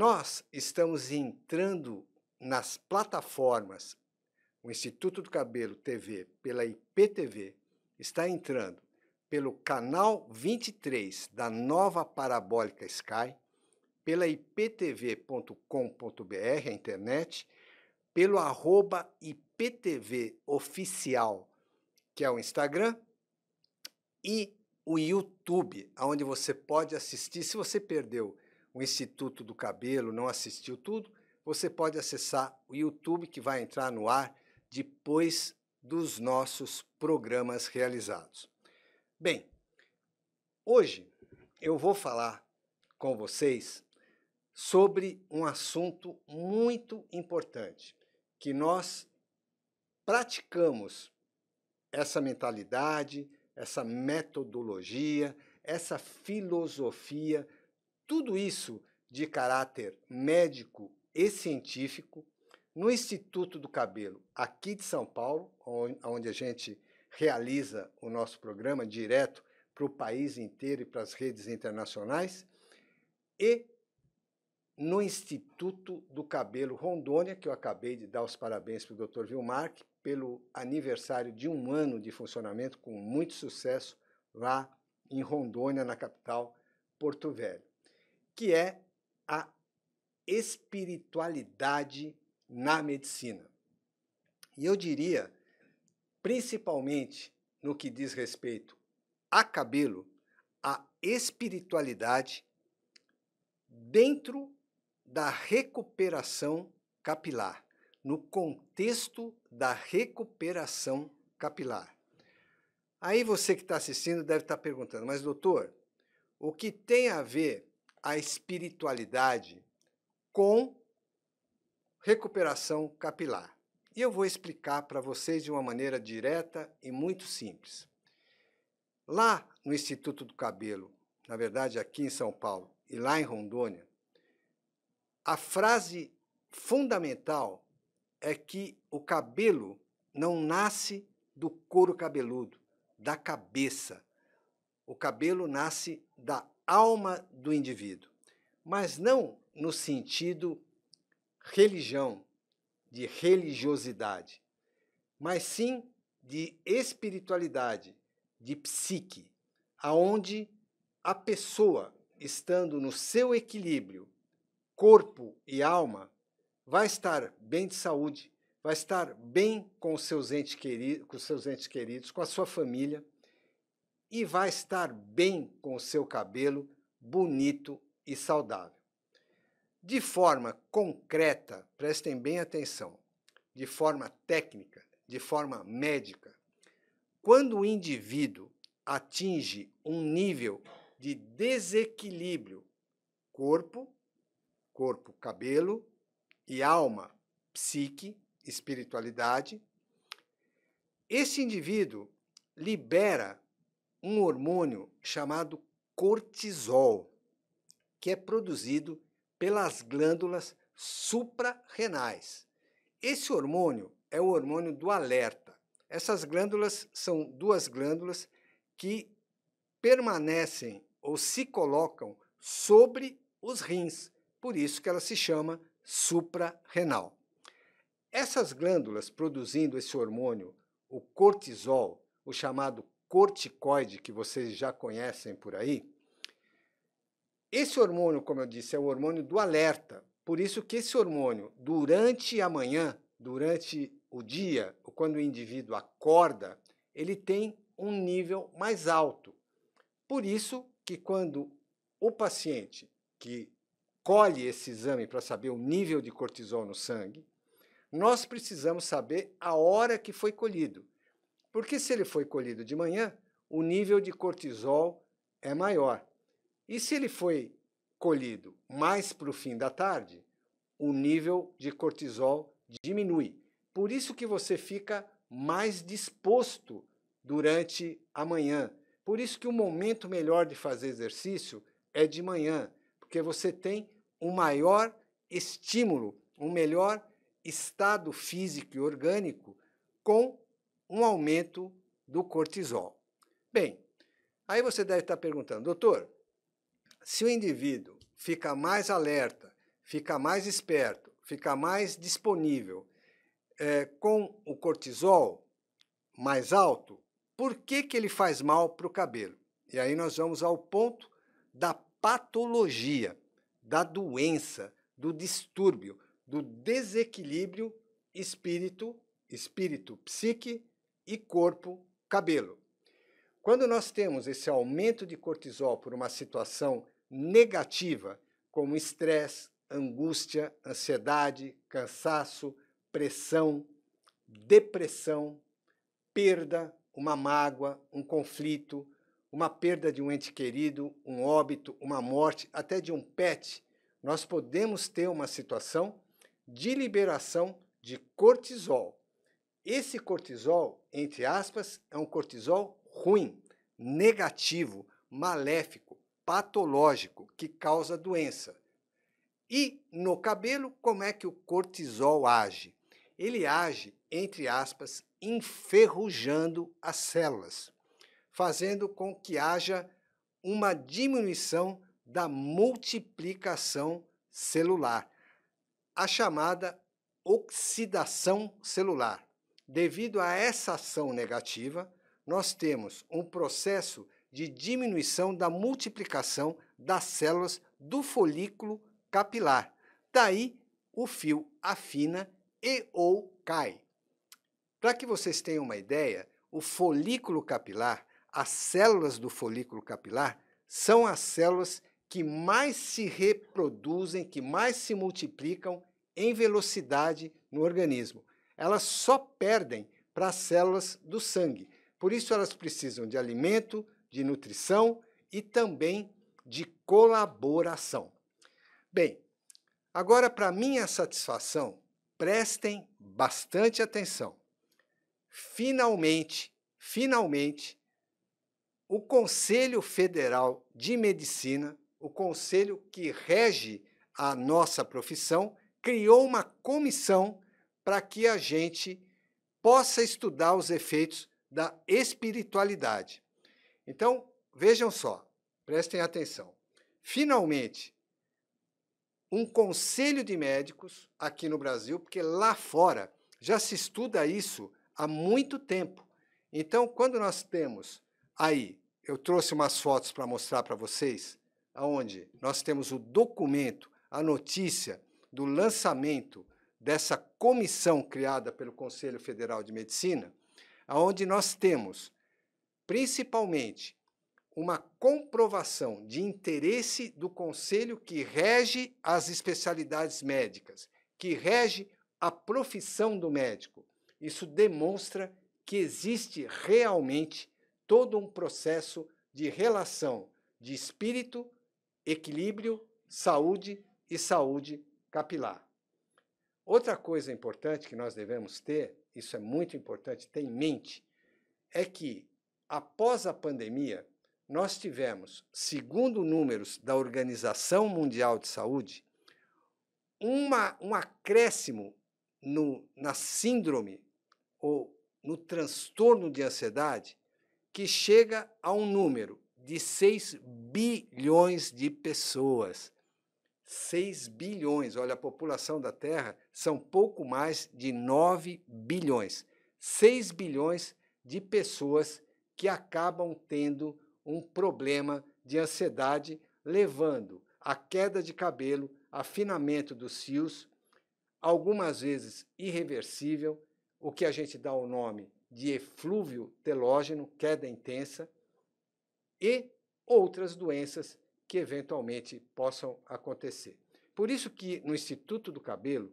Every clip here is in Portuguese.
Nós estamos entrando nas plataformas, o Instituto do Cabelo TV, pela IPTV, está entrando pelo canal 23 da nova Parabólica Sky, pela iptv.com.br, a internet, pelo @IPTVOficial, que é o Instagram, e o YouTube, onde você pode assistir. Se você perdeu o Instituto do Cabelo, não assistiu tudo, você pode acessar o YouTube, que vai entrar no ar depois dos nossos programas realizados. Bem, hoje eu vou falar com vocês sobre um assunto muito importante, que nós praticamos essa mentalidade, essa metodologia, essa filosofia, tudo isso de caráter médico e científico, no Instituto do Cabelo, aqui de São Paulo, onde a gente realiza o nosso programa direto para o país inteiro e para as redes internacionais, e no Instituto do Cabelo Rondônia, que eu acabei de dar os parabéns para o Dr. Vilmar, pelo aniversário de 1 ano de funcionamento, com muito sucesso, lá em Rondônia, na capital, Porto Velho, que é a espiritualidade na medicina. E eu diria, principalmente no que diz respeito a cabelo, a espiritualidade dentro da recuperação capilar, no contexto da recuperação capilar. Aí você que está assistindo deve estar perguntando, mas doutor, o que tem a ver a espiritualidade com recuperação capilar? E eu vou explicar para vocês de uma maneira direta e muito simples. Lá no Instituto do Cabelo, na verdade aqui em São Paulo e lá em Rondônia, a frase fundamental é que o cabelo não nasce do couro cabeludo, da cabeça. O cabelo nasce da alma do indivíduo, mas não no sentido religião, de religiosidade, mas sim de espiritualidade, de psique, aonde a pessoa, estando no seu equilíbrio, corpo e alma, vai estar bem de saúde, vai estar bem com os seus entes queridos, com a sua família, e vai estar bem com o seu cabelo bonito e saudável. De forma concreta, prestem bem atenção, de forma técnica, de forma médica, quando o indivíduo atinge um nível de desequilíbrio corpo, cabelo, e alma, psique, espiritualidade, esse indivíduo libera um hormônio chamado cortisol, que é produzido pelas glândulas suprarrenais. Esse hormônio é o hormônio do alerta. Essas glândulas são 2 glândulas que permanecem ou se colocam sobre os rins, por isso que ela se chama suprarrenal. Essas glândulas produzindo esse hormônio, o cortisol, o chamado corticoide, que vocês já conhecem por aí, esse hormônio, como eu disse, é o hormônio do alerta. Por isso que esse hormônio, durante a manhã, durante o dia, ou quando o indivíduo acorda, ele tem um nível mais alto. Por isso que quando o paciente que colhe esse exame para saber o nível de cortisol no sangue, nós precisamos saber a hora que foi colhido. Porque se ele foi colhido de manhã, o nível de cortisol é maior. E se ele foi colhido mais para o fim da tarde, o nível de cortisol diminui. Por isso que você fica mais disposto durante a manhã. Por isso que o momento melhor de fazer exercício é de manhã, porque você tem um maior estímulo, um melhor estado físico e orgânico com um aumento do cortisol. Bem, aí você deve estar perguntando, doutor, se o indivíduo fica mais alerta, fica mais esperto, fica mais disponível, com o cortisol mais alto, por que ele faz mal para o cabelo? E aí nós vamos ao ponto da patologia, da doença, do distúrbio, do desequilíbrio espírito, psique e corpo, cabelo. Quando nós temos esse aumento de cortisol por uma situação negativa, como estresse, angústia, ansiedade, cansaço, pressão, depressão, perda, uma mágoa, um conflito, uma perda de um ente querido, um óbito, uma morte, até de um pet, nós podemos ter uma situação de liberação de cortisol. Esse cortisol, entre aspas, é um cortisol ruim, negativo, maléfico, patológico, que causa doença. E no cabelo, como é que o cortisol age? Ele age, entre aspas, enferrujando as células, fazendo com que haja uma diminuição da multiplicação celular, a chamada oxidação celular. Devido a essa ação negativa, nós temos um processo de diminuição da multiplicação das células do folículo capilar. Daí, o fio afina e ou cai. Para que vocês tenham uma ideia, o folículo capilar, as células do folículo capilar, são as células que mais se reproduzem, que mais se multiplicam em velocidade no organismo. Elas só perdem para as células do sangue. Por isso, elas precisam de alimento, de nutrição e também de colaboração. Bem, agora, para minha satisfação, prestem bastante atenção. Finalmente, o Conselho Federal de Medicina, o conselho que rege a nossa profissão, criou uma comissão para que a gente possa estudar os efeitos da espiritualidade. Então, vejam só, prestem atenção. Finalmente, um conselho de médicos aqui no Brasil, porque lá fora já se estuda isso há muito tempo. Então, quando nós temos aí, eu trouxe umas fotos para mostrar para vocês, onde nós temos o documento, a notícia do lançamento dessa comissão criada pelo Conselho Federal de Medicina, onde nós temos, principalmente, uma comprovação de interesse do conselho que rege as especialidades médicas, que rege a profissão do médico. Isso demonstra que existe realmente todo um processo de relação de espírito, equilíbrio, saúde e saúde capilar. Outra coisa importante que nós devemos ter, isso é muito importante ter em mente, é que após a pandemia, nós tivemos, segundo números da Organização Mundial de Saúde, um acréscimo na síndrome ou no transtorno de ansiedade que chega a um número de 6 bilhões de pessoas. 6 bilhões, olha, a população da Terra são pouco mais de 9 bilhões. 6 bilhões de pessoas que acabam tendo um problema de ansiedade, levando a queda de cabelo, afinamento dos fios, algumas vezes irreversível, o que a gente dá o nome de eflúvio telógeno, queda intensa, e outras doenças que eventualmente possam acontecer. Por isso que no Instituto do Cabelo,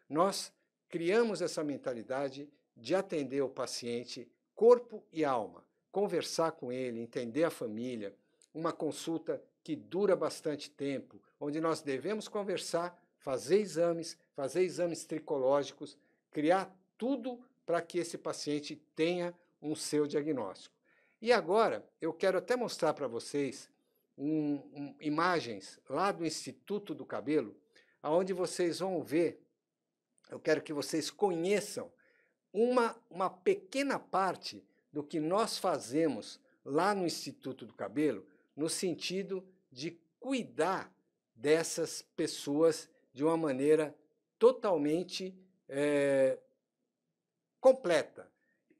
nós criamos essa mentalidade de atender o paciente corpo e alma, conversar com ele, entender a família, uma consulta que dura bastante tempo, onde nós devemos conversar, fazer exames tricológicos, criar tudo para que esse paciente tenha um seu diagnóstico. E agora, eu quero até mostrar para vocês imagens lá do Instituto do Cabelo, onde vocês vão ver, eu quero que vocês conheçam uma pequena parte do que nós fazemos lá no Instituto do Cabelo, no sentido de cuidar dessas pessoas de uma maneira totalmente completa,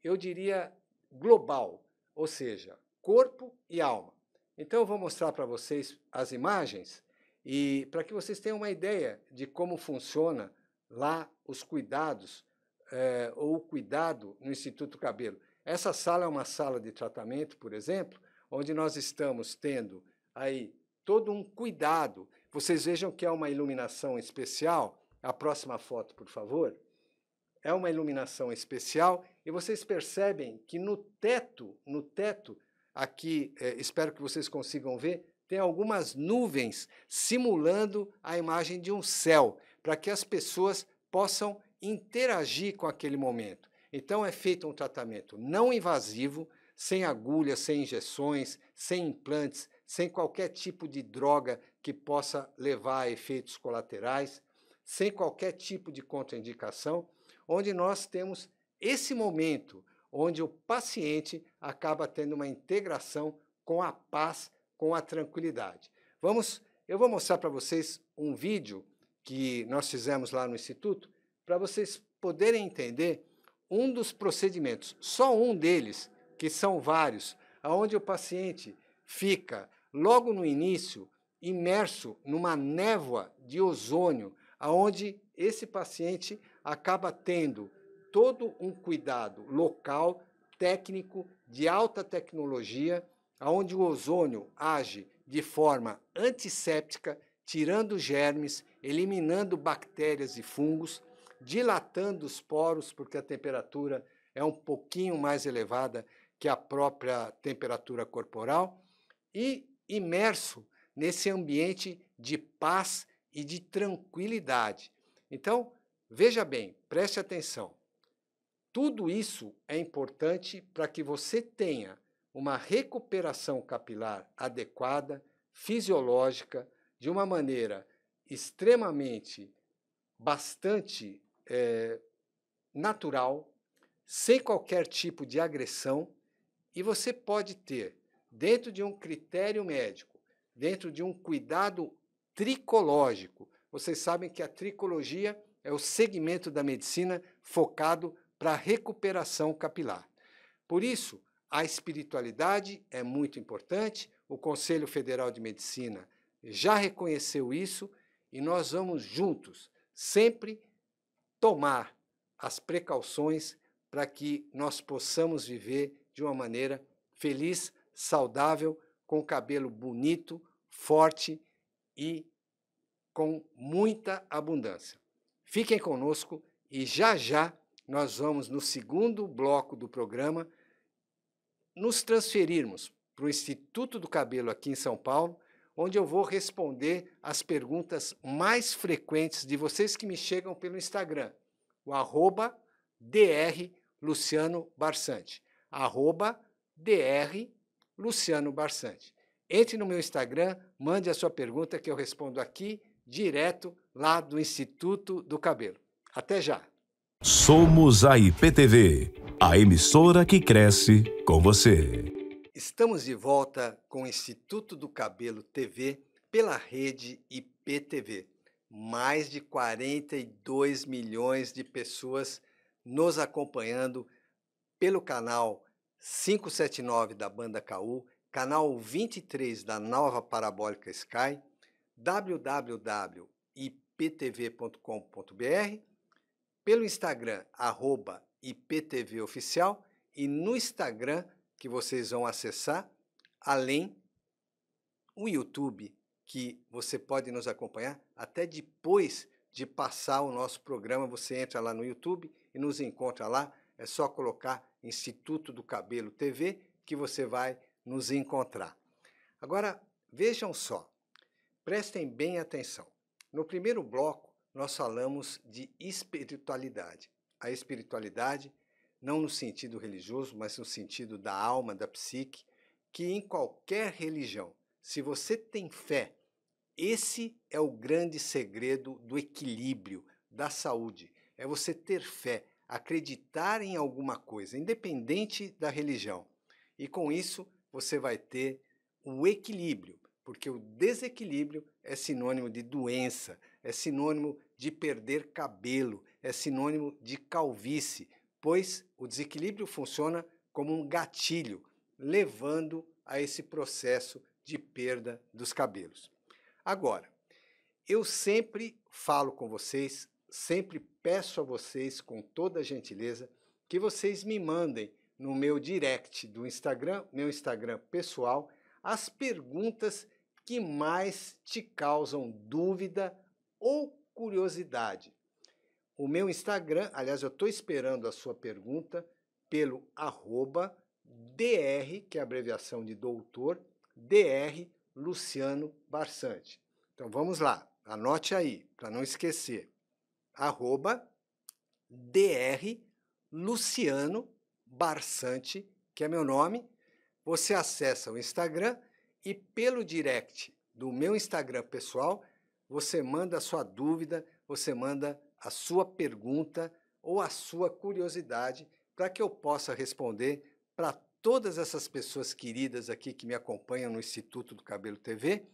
eu diria global, ou seja, corpo e alma. Então, eu vou mostrar para vocês as imagens e para que vocês tenham uma ideia de como funciona lá os cuidados ou o cuidado no Instituto Cabelo. Essa sala é uma sala de tratamento, por exemplo, onde nós estamos tendo aí todo um cuidado. Vocês vejam que é uma iluminação especial. A próxima foto, por favor. É uma iluminação especial e vocês percebem que no teto aqui, espero que vocês consigam ver, tem algumas nuvens simulando a imagem de um céu, para que as pessoas possam interagir com aquele momento. Então é feito um tratamento não invasivo, sem agulhas, sem injeções, sem implantes, sem qualquer tipo de droga que possa levar a efeitos colaterais, sem qualquer tipo de contraindicação, onde nós temos esse momento onde o paciente acaba tendo uma integração com a paz, com a tranquilidade. Eu vou mostrar para vocês um vídeo que nós fizemos lá no Instituto, para vocês poderem entender um dos procedimentos, só um deles, que são vários, onde o paciente fica, logo no início, imerso numa névoa de ozônio, onde esse paciente acaba tendo todo um cuidado local, técnico, de alta tecnologia, onde o ozônio age de forma antisséptica, tirando germes, eliminando bactérias e fungos, dilatando os poros, porque a temperatura é um pouquinho mais elevada que a própria temperatura corporal, e imerso nesse ambiente de paz e de tranquilidade. Então, veja bem, preste atenção. Tudo isso é importante para que você tenha uma recuperação capilar adequada, fisiológica, de uma maneira extremamente, bastante natural, sem qualquer tipo de agressão, e você pode ter, dentro de um critério médico, dentro de um cuidado tricológico. Vocês sabem que a tricologia é o segmento da medicina focado para a recuperação capilar. Por isso, a espiritualidade é muito importante, o Conselho Federal de Medicina já reconheceu isso e nós vamos juntos sempre tomar as precauções para que nós possamos viver de uma maneira feliz, saudável, com cabelo bonito, forte e com muita abundância. Fiquem conosco e já nós vamos, no segundo bloco do programa, nos transferirmos para o Instituto do Cabelo aqui em São Paulo, onde eu vou responder as perguntas mais frequentes de vocês que me chegam pelo Instagram, o @drlucianobarsante, @drlucianobarsante. Entre no meu Instagram, mande a sua pergunta que eu respondo aqui, direto lá do Instituto do Cabelo. Até já! Somos a IPTV, a emissora que cresce com você. Estamos de volta com o Instituto do Cabelo TV pela rede IPTV. Mais de 42 milhões de pessoas nos acompanhando pelo canal 579 da Banda KU, canal 23 da Nova Parabólica Sky, www.iptv.com.br, pelo Instagram, @IPTVOficial, e no Instagram, que vocês vão acessar, além o YouTube, que você pode nos acompanhar até depois de passar o nosso programa. Você entra lá no YouTube e nos encontra lá. É só colocar Instituto do Cabelo TV que você vai nos encontrar. Agora, vejam só, prestem bem atenção. No primeiro bloco, nós falamos de espiritualidade. A espiritualidade, não no sentido religioso, mas no sentido da alma, da psique, que em qualquer religião, se você tem fé, esse é o grande segredo do equilíbrio, da saúde. É você ter fé, acreditar em alguma coisa, independente da religião. E com isso, você vai ter o equilíbrio, porque o desequilíbrio é sinônimo de doença, é sinônimo de perder cabelo, é sinônimo de calvície, pois o desequilíbrio funciona como um gatilho, levando a esse processo de perda dos cabelos. Agora, eu sempre falo com vocês, sempre peço a vocês, com toda a gentileza, que vocês me mandem no meu direct do Instagram, meu Instagram pessoal, as perguntas que mais te causam dúvida ou curiosidade. O meu Instagram, aliás, eu estou esperando a sua pergunta pelo @dr, que é a abreviação de doutor, Dr. Luciano Barsante. Então vamos lá, anote aí, para não esquecer. @Dr. Luciano Barsante, que é meu nome. Você acessa o Instagram e pelo direct do meu Instagram pessoal, você manda a sua dúvida, você manda a sua pergunta ou a sua curiosidade para que eu possa responder para todas essas pessoas queridas aqui que me acompanham no Instituto do Cabelo TV,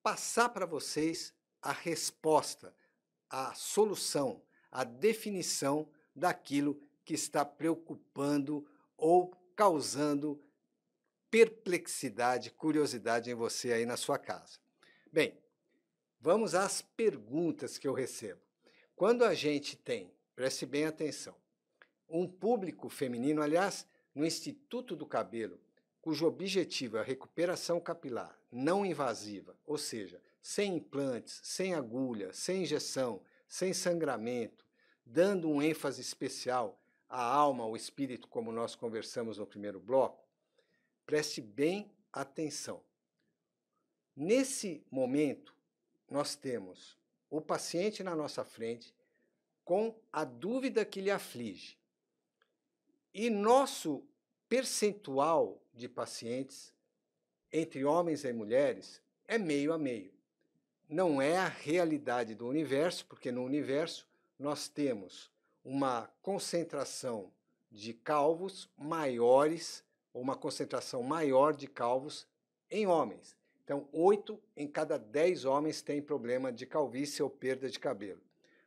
passar para vocês a resposta, a solução, a definição daquilo que está preocupando ou causando perplexidade, curiosidade em você aí na sua casa. Bem, vamos às perguntas que eu recebo. Quando a gente tem, preste bem atenção, um público feminino, aliás, no Instituto do Cabelo, cujo objetivo é a recuperação capilar não invasiva, ou seja, sem implantes, sem agulha, sem injeção, sem sangramento, dando um ênfase especial à alma, ao espírito, como nós conversamos no primeiro bloco, preste bem atenção. Nesse momento, nós temos o paciente na nossa frente com a dúvida que lhe aflige. E nosso percentual de pacientes, entre homens e mulheres, é meio a meio. Não é a realidade do universo, porque no universo nós temos uma concentração de calvos maiores, ou uma concentração maior de calvos em homens. Então, 8 em cada 10 homens têm problema de calvície ou perda de cabelo.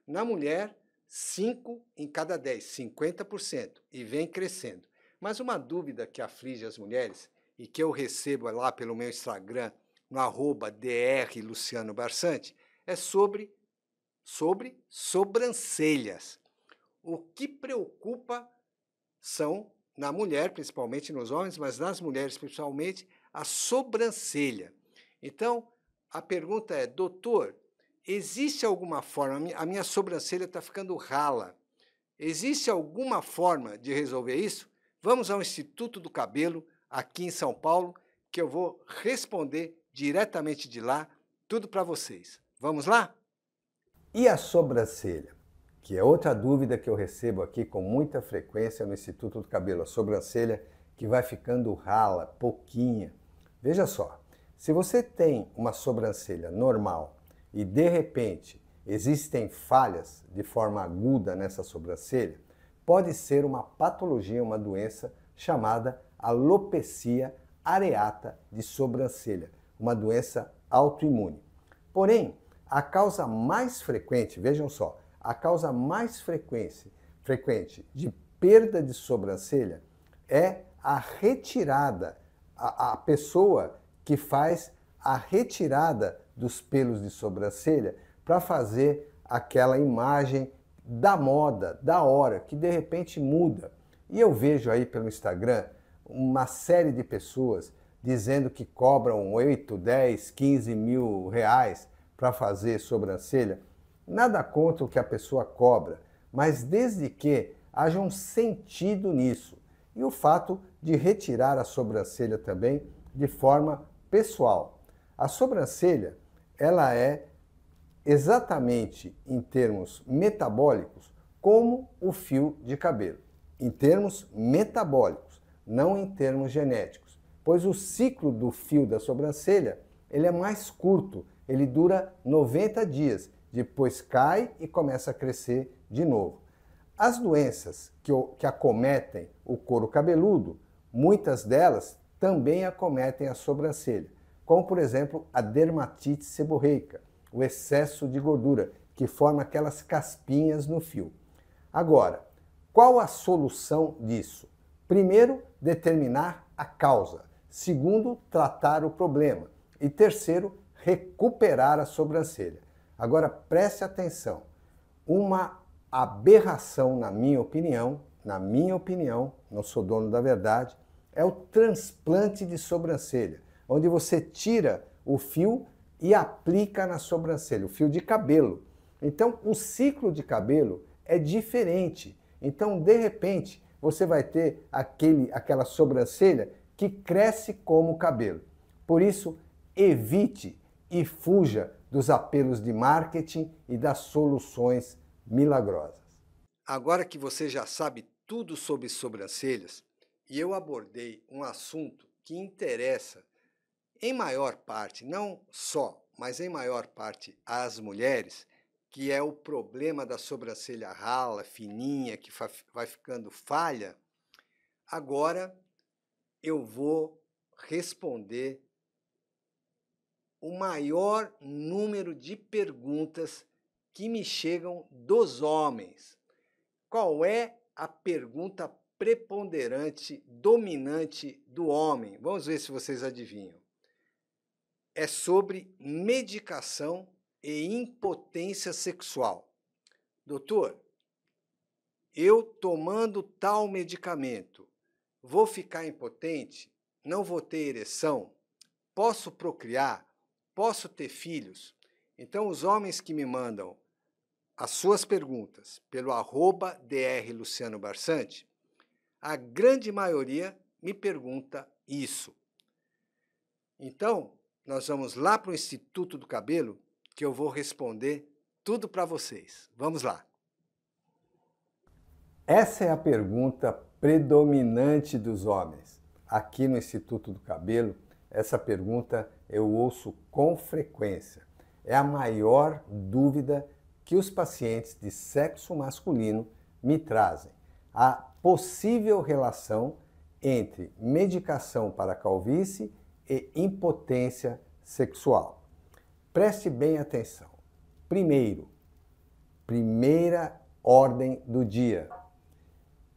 Na mulher, 5 em cada 10, 50%, e vem crescendo. Mas uma dúvida que aflige as mulheres, e que eu recebo lá pelo meu Instagram, no @Dr. Luciano Barsante, é sobre sobrancelhas. O que preocupa são, na mulher, principalmente nos homens, mas nas mulheres principalmente, a sobrancelha. Então, a pergunta é, doutor, existe alguma forma, a minha sobrancelha está ficando rala, existe alguma forma de resolver isso? Vamos ao Instituto do Cabelo, aqui em São Paulo, que eu vou responder diretamente de lá, tudo para vocês. Vamos lá? E a sobrancelha? Que é outra dúvida que eu recebo aqui com muita frequência no Instituto do Cabelo, a sobrancelha que vai ficando rala, pouquinha. Veja só, se você tem uma sobrancelha normal e de repente existem falhas de forma aguda nessa sobrancelha, pode ser uma patologia, uma doença chamada alopecia areata de sobrancelha, uma doença autoimune. Porém, a causa mais frequente, vejam só, a causa mais frequente de perda de sobrancelha é a retirada, a pessoa que faz a retirada dos pelos de sobrancelha para fazer aquela imagem da moda, da hora, que de repente muda. E eu vejo aí pelo Instagram uma série de pessoas dizendo que cobram 8, 10, 15 mil reais para fazer sobrancelha. Nada contra o que a pessoa cobra, mas desde que haja um sentido nisso. E o fato de retirar a sobrancelha também de forma pessoal. A sobrancelha, ela é exatamente em termos metabólicos como o fio de cabelo. Em termos metabólicos, não em termos genéticos. Pois o ciclo do fio da sobrancelha, ele é mais curto, ele dura 90 dias. Depois cai e começa a crescer de novo. As doenças que acometem o couro cabeludo, muitas delas também acometem a sobrancelha, como por exemplo a dermatite seborreica, o excesso de gordura, que forma aquelas caspinhas no fio. Agora, qual a solução disso? Primeiro, determinar a causa. Segundo, tratar o problema. E terceiro, recuperar a sobrancelha. Agora, preste atenção. Uma aberração, na minha opinião, não sou dono da verdade, é o transplante de sobrancelha, onde você tira o fio e aplica na sobrancelha, o fio de cabelo. Então, o ciclo de cabelo é diferente. Então, de repente, você vai ter aquela sobrancelha que cresce como o cabelo. Por isso, evite e fuja dos apelos de marketing e das soluções milagrosas. Agora que você já sabe tudo sobre sobrancelhas, e eu abordei um assunto que interessa em maior parte, não só, mas em maior parte às mulheres, que é o problema da sobrancelha rala, fininha, que vai ficando falha, agora eu vou responder o maior número de perguntas que me chegam dos homens. Qual é a pergunta preponderante, dominante do homem? Vamos ver se vocês adivinham. É sobre medicação e impotência sexual. Doutor, eu tomando tal medicamento, vou ficar impotente? Não vou ter ereção? Posso procriar? Posso ter filhos? Então, os homens que me mandam as suas perguntas pelo @drlucianobarsante, a grande maioria me pergunta isso. Então, nós vamos lá para o Instituto do Cabelo, que eu vou responder tudo para vocês. Vamos lá. Essa é a pergunta predominante dos homens. Aqui no Instituto do Cabelo, essa pergunta eu ouço com frequência. É a maior dúvida que os pacientes de sexo masculino me trazem. A possível relação entre medicação para calvície e impotência sexual. Preste bem atenção. Primeira ordem do dia.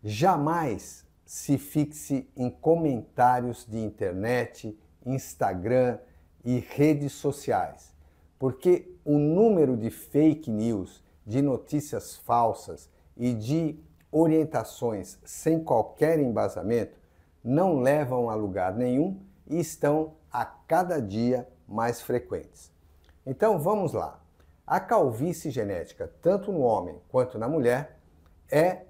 Jamais se fixe em comentários de internet, Instagram e redes sociais, porque o número de fake news, de notícias falsas e de orientações sem qualquer embasamento não levam a lugar nenhum e estão a cada dia mais frequentes. Então vamos lá. A calvície genética, tanto no homem quanto na mulher, é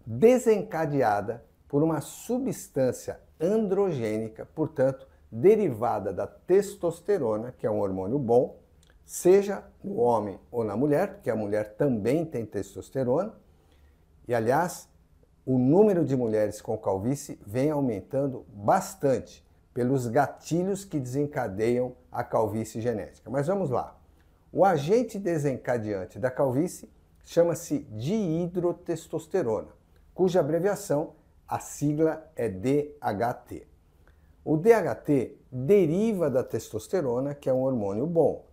desencadeada por uma substância androgênica, portanto, derivada da testosterona, que é um hormônio bom, seja no homem ou na mulher, porque a mulher também tem testosterona. E, aliás, o número de mulheres com calvície vem aumentando bastante pelos gatilhos que desencadeiam a calvície genética. Mas vamos lá. O agente desencadeante da calvície chama-se dihidrotestosterona, cuja abreviação, a sigla é DHT. O DHT deriva da testosterona, que é um hormônio bom.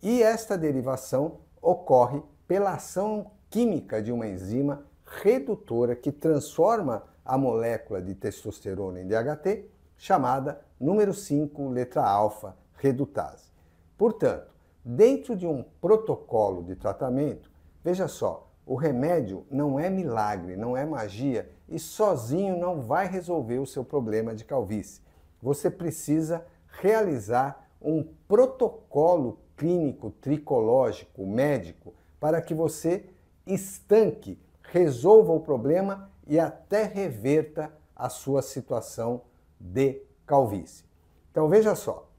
E esta derivação ocorre pela ação química de uma enzima redutora que transforma a molécula de testosterona em DHT, chamada número 5, letra alfa, redutase. Portanto, dentro de um protocolo de tratamento, veja só, o remédio não é milagre, não é magia e sozinho não vai resolver o seu problema de calvície. Você precisa realizar um protocolo clínico, tricológico, médico, para que você estanque, resolva o problema e até reverta a sua situação de calvície. Então veja só,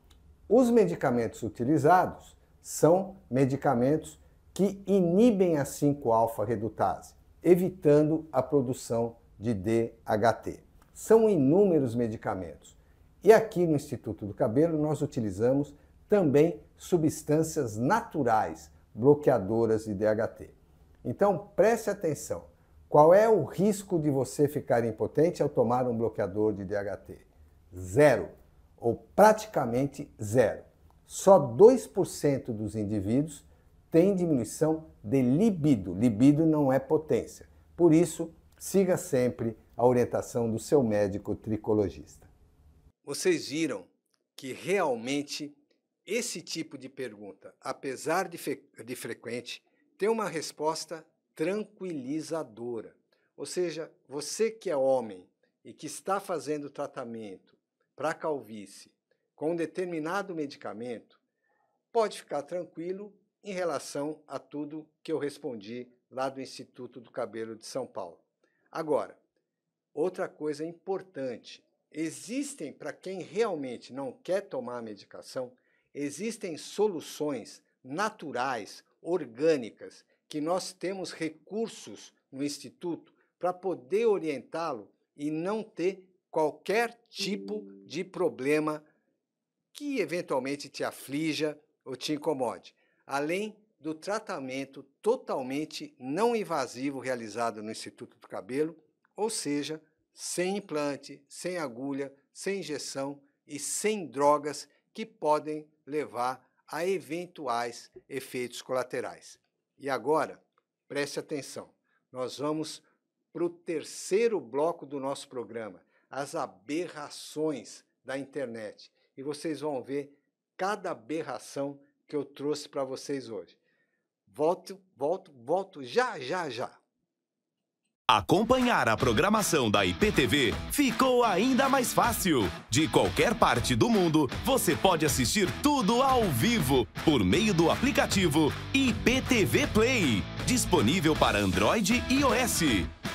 os medicamentos utilizados são medicamentos que inibem a 5-alfa-redutase, evitando a produção de DHT. São inúmeros medicamentos. E aqui no Instituto do Cabelo nós utilizamos também substâncias naturais bloqueadoras de DHT. Então preste atenção, qual é o risco de você ficar impotente ao tomar um bloqueador de DHT? Zero, ou praticamente zero. Só 2% dos indivíduos têm diminuição de libido. Libido não é potência. Por isso, siga sempre a orientação do seu médico tricologista. Vocês viram que realmente esse tipo de pergunta, apesar de frequente, tem uma resposta tranquilizadora. Ou seja, você que é homem e que está fazendo tratamento para calvície com um determinado medicamento, pode ficar tranquilo em relação a tudo que eu respondi lá do Instituto do Cabelo de São Paulo. Agora, outra coisa importante, existem, para quem realmente não quer tomar a medicação, existem soluções naturais, orgânicas, que nós temos recursos no Instituto para poder orientá-lo e não ter qualquer tipo de problema que eventualmente te aflija ou te incomode, além do tratamento totalmente não invasivo realizado no Instituto do Cabelo, ou seja, sem implante, sem agulha, sem injeção e sem drogas que podem levar a eventuais efeitos colaterais. E agora, preste atenção, nós vamos para o terceiro bloco do nosso programa, as aberrações da internet. E vocês vão ver cada aberração que eu trouxe para vocês hoje. Volto já. Acompanhar a programação da IPTV ficou ainda mais fácil. De qualquer parte do mundo, você pode assistir tudo ao vivo por meio do aplicativo IPTV Play, disponível para Android e iOS.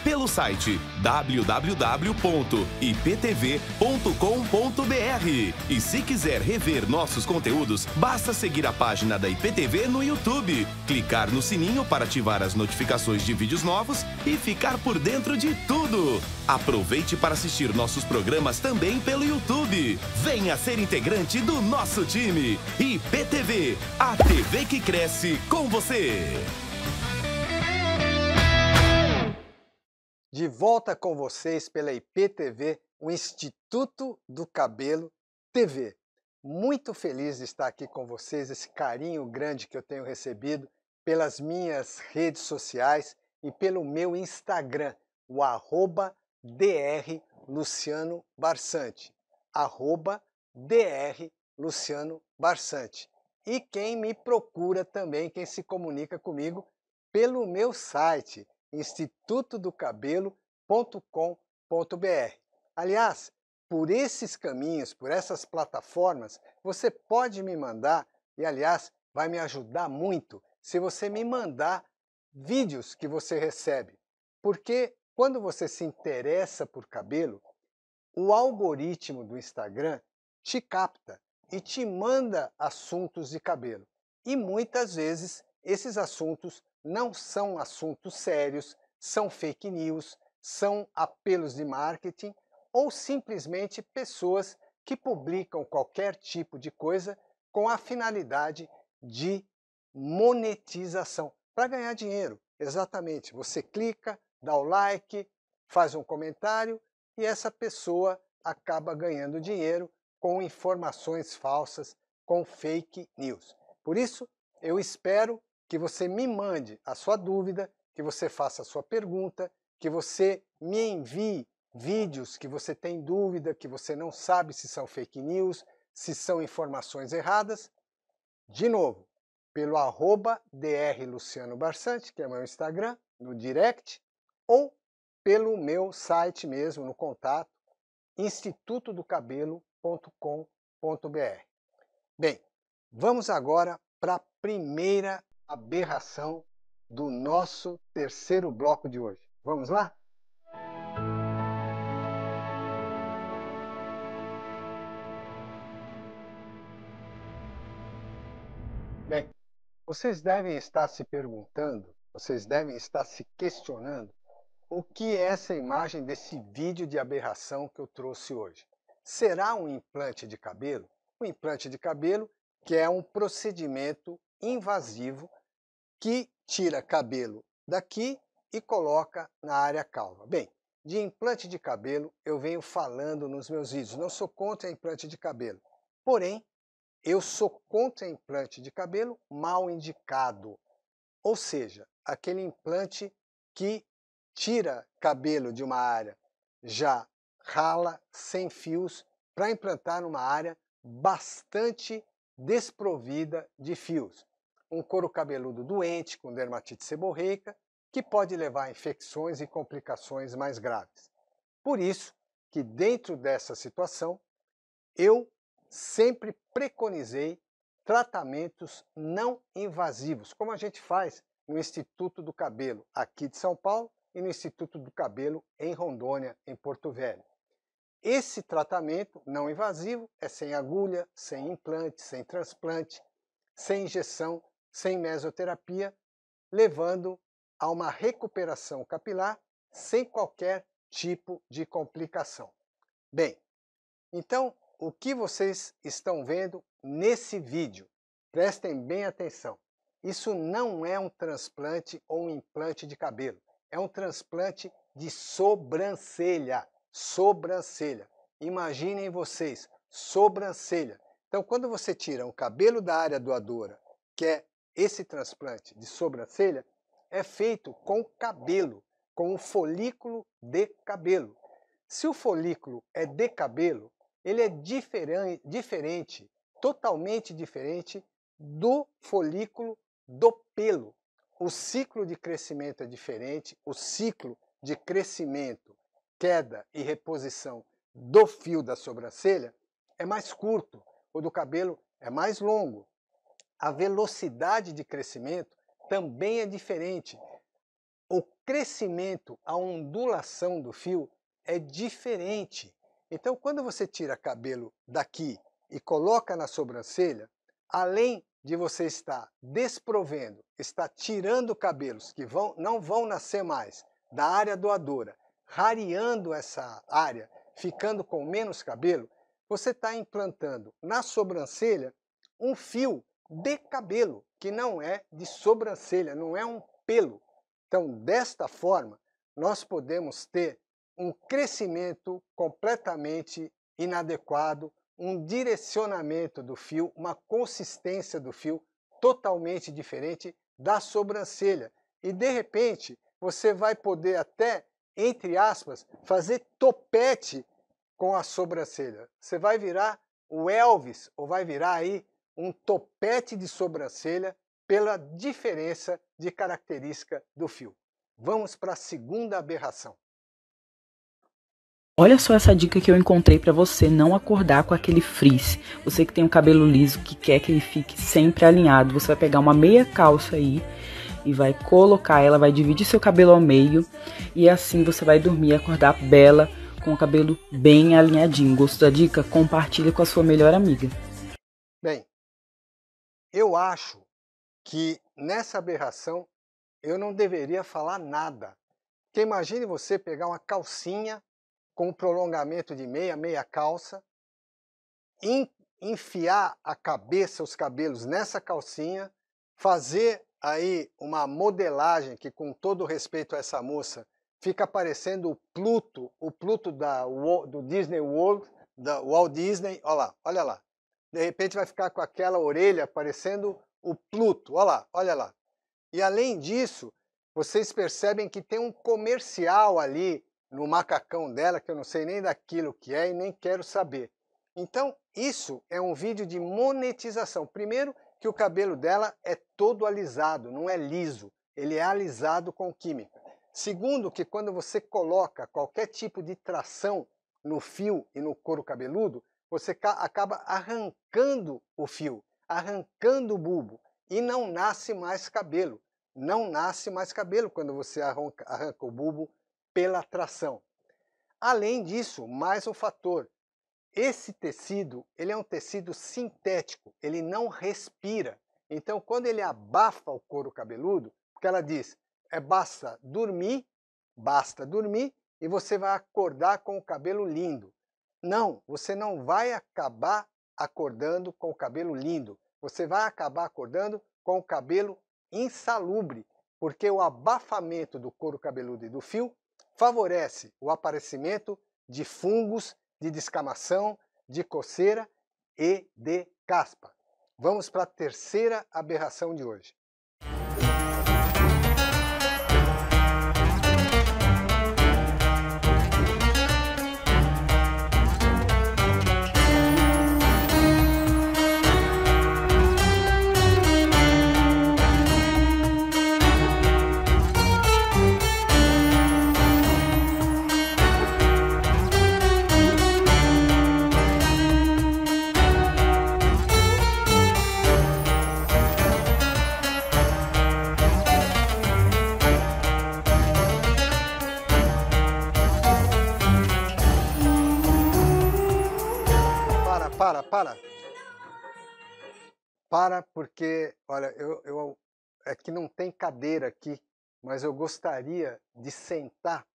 Pelo site www.iptv.com.br. E se quiser rever nossos conteúdos, basta seguir a página da IPTV no YouTube, clicar no sininho para ativar as notificações de vídeos novos e ficar por dentro de tudo. Aproveite para assistir nossos programas também pelo YouTube. Venha ser integrante do nosso time. IPTV, a TV que cresce com você. De volta com vocês pela IPTV, o Instituto do Cabelo TV. Muito feliz de estar aqui com vocês, esse carinho grande que eu tenho recebido pelas minhas redes sociais e pelo meu Instagram, o @Dr. Luciano Barsante. @Dr. Luciano Barsante. E quem me procura também, quem se comunica comigo pelo meu site, institutodocabelo.com.br. Aliás, por esses caminhos, por essas plataformas, você pode me mandar, e aliás, vai me ajudar muito, se você me mandar vídeos que você recebe. Porque quando você se interessa por cabelo, o algoritmo do Instagram te capta e te manda assuntos de cabelo. E muitas vezes esses assuntos não são assuntos sérios, são fake news, são apelos de marketing ou simplesmente pessoas que publicam qualquer tipo de coisa com a finalidade de monetização, para ganhar dinheiro. Exatamente, você clica, dá o like, faz um comentário e essa pessoa acaba ganhando dinheiro com informações falsas, com fake news. Por isso, eu espero que você me mande a sua dúvida, que você faça a sua pergunta, que você me envie vídeos que você tem dúvida, que você não sabe se são fake news, se são informações erradas. De novo, pelo @Dr. Luciano Barsante, que é o meu Instagram, no direct, ou pelo meu site mesmo, no contato, institutodocabelo.com.br. Bem, vamos agora para a primeira aberração do nosso terceiro bloco de hoje. Vamos lá? Bem, vocês devem estar se perguntando, vocês devem estar se questionando o que é essa imagem desse vídeo de aberração que eu trouxe hoje. Será um implante de cabelo? Um implante de cabelo que é um procedimento invasivo que tira cabelo daqui e coloca na área calva. Bem, de implante de cabelo eu venho falando nos meus vídeos, não sou contra implante de cabelo. Porém, eu sou contra implante de cabelo mal indicado, ou seja, aquele implante que tira cabelo de uma área já rala, sem fios, para implantar numa área bastante desprovida de fios. Um couro cabeludo doente, com dermatite seborreica, que pode levar a infecções e complicações mais graves. Por isso que dentro dessa situação, eu sempre preconizei tratamentos não invasivos, como a gente faz no Instituto do Cabelo aqui de São Paulo e no Instituto do Cabelo em Rondônia, em Porto Velho. Esse tratamento não invasivo é sem agulha, sem implante, sem transplante, sem injeção, sem mesoterapia, levando a uma recuperação capilar sem qualquer tipo de complicação. Bem, então o que vocês estão vendo nesse vídeo? Prestem bem atenção. Isso não é um transplante ou um implante de cabelo. É um transplante de sobrancelha. Sobrancelha. Imaginem vocês, sobrancelha. Então, quando você tira um cabelo da área doadora, que é esse transplante de sobrancelha, é feito com cabelo, com o folículo de cabelo. Se o folículo é de cabelo, ele é diferente, totalmente diferente do folículo do pelo. O ciclo de crescimento é diferente, o ciclo de crescimento, queda e reposição do fio da sobrancelha é mais curto, o do cabelo é mais longo. A velocidade de crescimento também é diferente. O crescimento, a ondulação do fio é diferente. Então, quando você tira cabelo daqui e coloca na sobrancelha, além de você estar desprovendo, está tirando cabelos que não vão nascer mais da área doadora, rareando essa área, ficando com menos cabelo, você está implantando na sobrancelha um fio de cabelo, que não é de sobrancelha, não é um pelo. Então, desta forma, nós podemos ter um crescimento completamente inadequado, um direcionamento do fio, uma consistência do fio totalmente diferente da sobrancelha. E, de repente, você vai poder até, entre aspas, fazer topete com a sobrancelha. Você vai virar o Elvis, ou vai virar aí um topete de sobrancelha pela diferença de característica do fio. Vamos para a segunda aberração. Olha só essa dica que eu encontrei para você não acordar com aquele frizz. Você que tem um cabelo liso, que quer que ele fique sempre alinhado, você vai pegar uma meia calça aí e vai colocar ela, vai dividir seu cabelo ao meio e assim você vai dormir e acordar bela com o cabelo bem alinhadinho. Gostou da dica? Compartilha com a sua melhor amiga. Bem, eu acho que nessa aberração eu não deveria falar nada. Porque imagine você pegar uma calcinha com um prolongamento de meia calça, enfiar a cabeça, os cabelos nessa calcinha, fazer aí uma modelagem que, com todo respeito a essa moça, fica parecendo o Pluto do Disney World, da Walt Disney, olha lá. De repente vai ficar com aquela orelha parecendo o Pluto, olha lá. E além disso, vocês percebem que tem um comercial ali no macacão dela, que eu não sei nem daquilo que é e nem quero saber. Então, isso é um vídeo de monetização. Primeiro, que o cabelo dela é todo alisado, não é liso. Ele é alisado com química. Segundo, que quando você coloca qualquer tipo de tração no fio e no couro cabeludo, você acaba arrancando o fio, arrancando o bulbo e não nasce mais cabelo. Não nasce mais cabelo quando você arranca o bulbo pela tração. Além disso, mais um fator. Esse tecido, ele é um tecido sintético, ele não respira. Então, quando ele abafa o couro cabeludo, porque ela diz, basta dormir e você vai acordar com o cabelo lindo. Não, você não vai acabar acordando com o cabelo lindo. Você vai acabar acordando com o cabelo insalubre, porque o abafamento do couro cabeludo e do fio favorece o aparecimento de fungos, de descamação, de coceira e de caspa. Vamos para a terceira aberração de hoje. Para, porque, olha, é que não tem cadeira aqui, mas eu gostaria de sentar,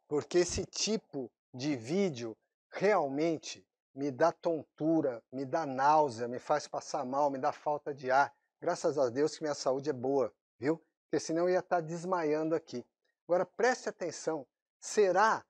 porque esse tipo de vídeo realmente me dá tontura, me dá náusea, me faz passar mal, me dá falta de ar. Graças a Deus que minha saúde é boa, viu? Porque senão eu ia estar desmaiando aqui. Agora preste atenção, será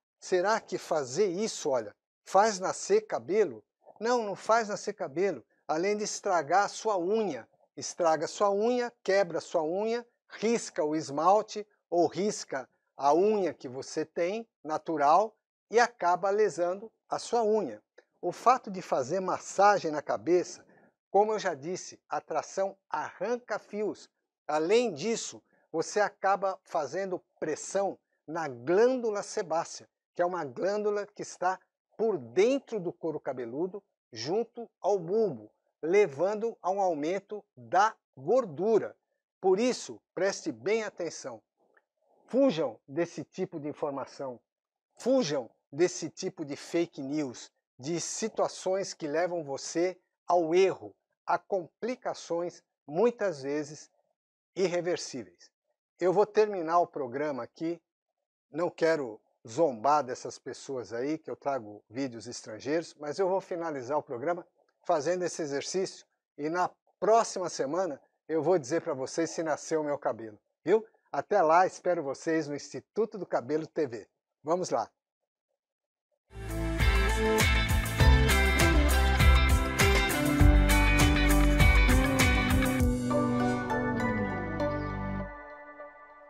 que fazer isso, olha, faz nascer cabelo? Não, não faz nascer cabelo. Além de estragar a sua unha. Estraga a sua unha, quebra a sua unha, risca o esmalte ou risca a unha que você tem, natural, e acaba lesando a sua unha. O fato de fazer massagem na cabeça, como eu já disse, a tração arranca fios. Além disso, você acaba fazendo pressão na glândula sebácea, que é uma glândula que está por dentro do couro cabeludo, junto ao bulbo, levando a um aumento da gordura. Por isso, preste bem atenção. Fujam desse tipo de informação. Fujam desse tipo de fake news, de situações que levam você ao erro, a complicações, muitas vezes, irreversíveis. Eu vou terminar o programa aqui. Não quero zombar dessas pessoas aí, que eu trago vídeos estrangeiros, mas eu vou finalizar o programa fazendo esse exercício e na próxima semana eu vou dizer para vocês se nasceu o meu cabelo, viu? Até lá, espero vocês no Instituto do Cabelo TV. Vamos lá!